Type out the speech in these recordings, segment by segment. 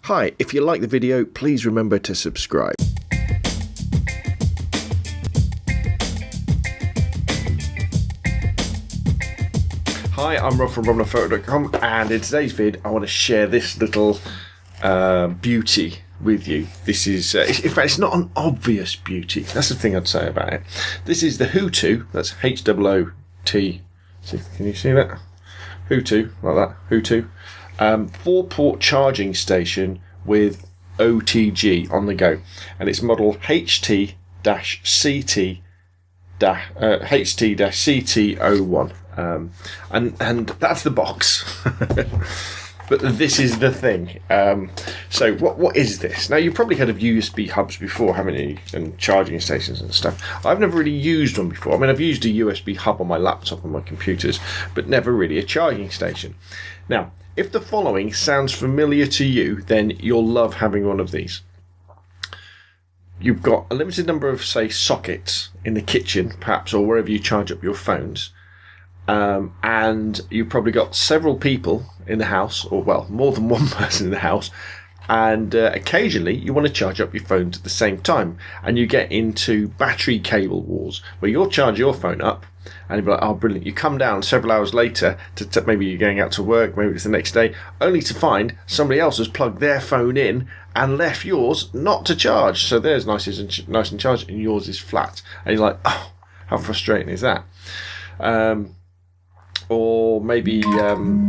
Hi, if you like the video, please remember to subscribe. Hi, I'm Rob from robnophoto.com, and in today's vid I want to share this little beauty with you. This is, in fact, it's not an obvious beauty. That's the thing I'd say about it. This is the Hootoo, that's H-O-O-T, can you see that? Hootoo, like that, Hootoo. 4-port charging station with OTG on the go, and it's model HT-CT01, and that's the box. But this is the thing. So what is this? Now, you've probably heard of USB hubs before, haven't you? And charging stations and stuff. I've never really used one before. I mean, I've used a USB hub on my laptop and my computers, but never really a charging station. Now, if the following sounds familiar to you, then you'll love having one of these. You've got a limited number of, say, sockets in the kitchen, perhaps, or wherever you charge up your phones. And you've probably got several people in the house, or, well, more than one person in the house. And occasionally you want to charge up your phones at the same time. And you get into battery cable wars, where you'll charge your phone up, and you'll be like, oh, brilliant. You come down several hours later, to maybe you're going out to work, maybe it's the next day, only to find somebody else has plugged their phone in and left yours not to charge. So theirs nice and charged, and yours is flat. And you're like, oh, how frustrating is that? Or maybe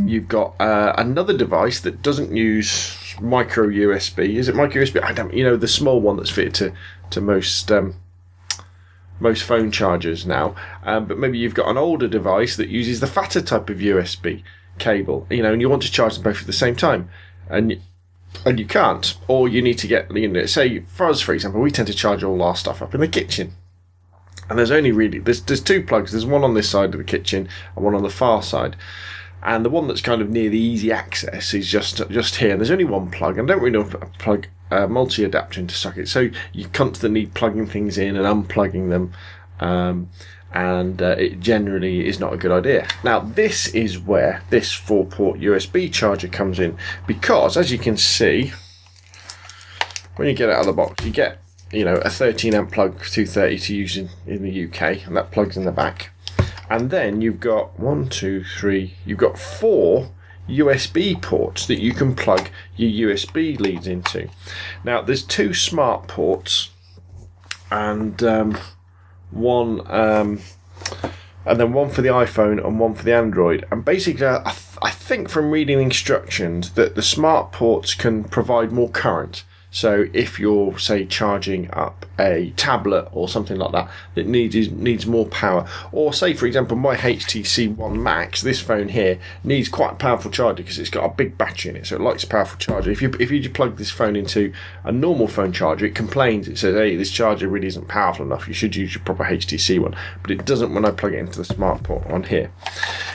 you've got another device that doesn't use micro USB. Is it micro USB? I don't. You know, the small one that's fitted to most phone chargers now. But maybe you've got an older device that uses the fatter type of USB cable. You know, and you want to charge them both at the same time, and you can't. Or you need to get, you know, say for us, for example, we tend to charge all our stuff up in the kitchen. And there's only really, there's two plugs. There's one on this side of the kitchen and one on the far side. And the one that's kind of near the easy access is just here. And there's only one plug. And I don't really know if I plug a multi-adapter into sockets. So you constantly plugging things in and unplugging them. And it generally is not a good idea. Now, this is where this 4-port USB charger comes in. Because, as you can see, when you get it out of the box, you get, you know, a 13 amp plug 230 to use in the UK, and that plugs in the back. And then you've got you've got 4 USB ports that you can plug your USB leads into. Now, there's 2 smart ports, and one for the iPhone and one for the Android. And basically, I think from reading instructions that the smart ports can provide more current. So if you're, say, charging up a tablet or something like that that needs more power, or say, for example, my HTC Max, this phone here, needs quite a powerful charger because it's got a big battery in it, so it likes a powerful charger. If you plug this phone into a normal phone charger, it complains. It says, hey, this charger really isn't powerful enough. You should use your proper HTC one. But it doesn't when I plug it into the smart port on here.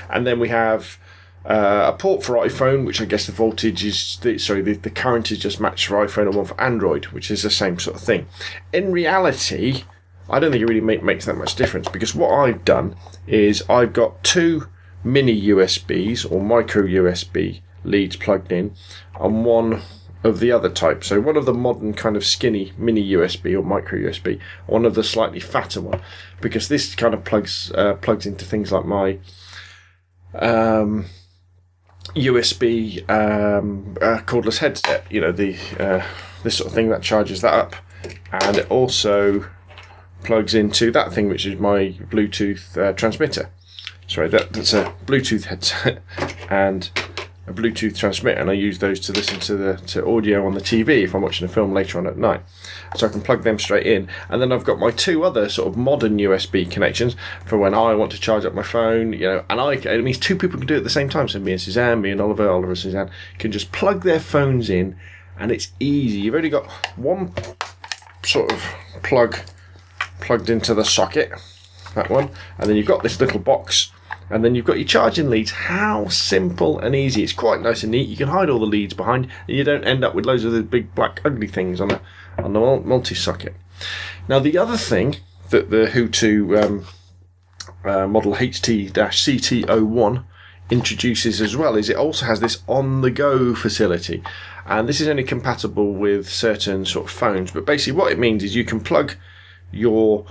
And then we have a port for iPhone, which I guess the voltage is, the current is just matched for iPhone, and one for Android, which is the same sort of thing. In reality, I don't think it really makes that much difference, because what I've done is I've got 2 mini USBs or micro USB leads plugged in, and one of the other type. So one of the modern kind of skinny mini USB or micro USB, one of the slightly fatter one, because this kind of plugs into things like my USB cordless headset, you know, the this sort of thing that charges that up, and it also plugs into that thing which is my Bluetooth transmitter. Sorry, that's a Bluetooth headset and a Bluetooth transmitter, and I use those to listen to audio on the TV if I'm watching a film later on at night. So I can plug them straight in, and then I've got my 2 other sort of modern USB connections for when I want to charge up my phone, you know, and it means 2 people can do it at the same time. So me and Suzanne, me and Oliver and Suzanne can just plug their phones in, and it's easy. You've only got one sort of plugged into the socket, that one, and then you've got this little box. And then you've got your charging leads. How simple and easy. It's quite nice and neat. You can hide all the leads behind, and you don't end up with loads of the big black ugly things on the multi-socket. Now, the other thing that the Hootoo model HT-CT01 introduces as well is it also has this on-the-go facility. and this is only compatible with certain sort of phones. But basically what it means is you can plug your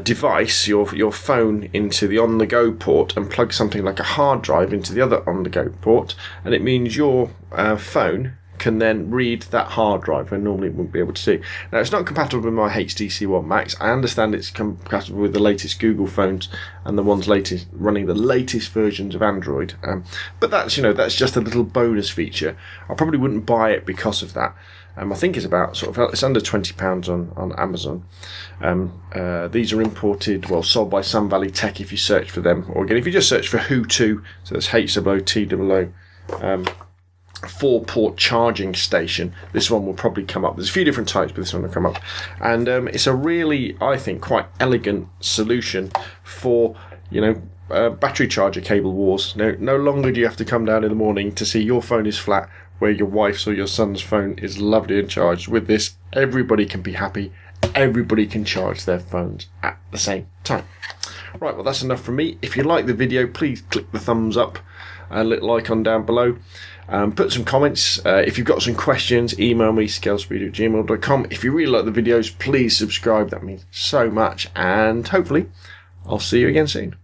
device, your phone, into the on-the-go port and plug something like a hard drive into the other on-the-go port, and it means your phone can then read that hard drive and normally it wouldn't be able to see. Now, it's not compatible with my HTC One Max. I understand it's compatible with the latest Google phones and the ones running the latest versions of Android, but that's just a little bonus feature. I probably wouldn't buy it because of that. I think it's about it's under £20 on Amazon. These are imported, sold by Sun Valley Tech if you search for them, or again if you just search for Hootoo, so that's HOOTO, 4-port charging station. This one will probably come up. There's a few different types, but this one will come up. And it's a really, I think, quite elegant solution for, battery charger cable wars. No longer do you have to come down in the morning to see your phone is flat where your wife's or your son's phone is lovely and charged. With this, everybody can be happy. Everybody can charge their phones at the same time. Right, well, that's enough from me. If you like the video, please click the thumbs up and little icon down below. Put some comments. If you've got some questions, email me, scalespeed@gmail.com. If you really like the videos, please subscribe. That means so much. And hopefully, I'll see you again soon.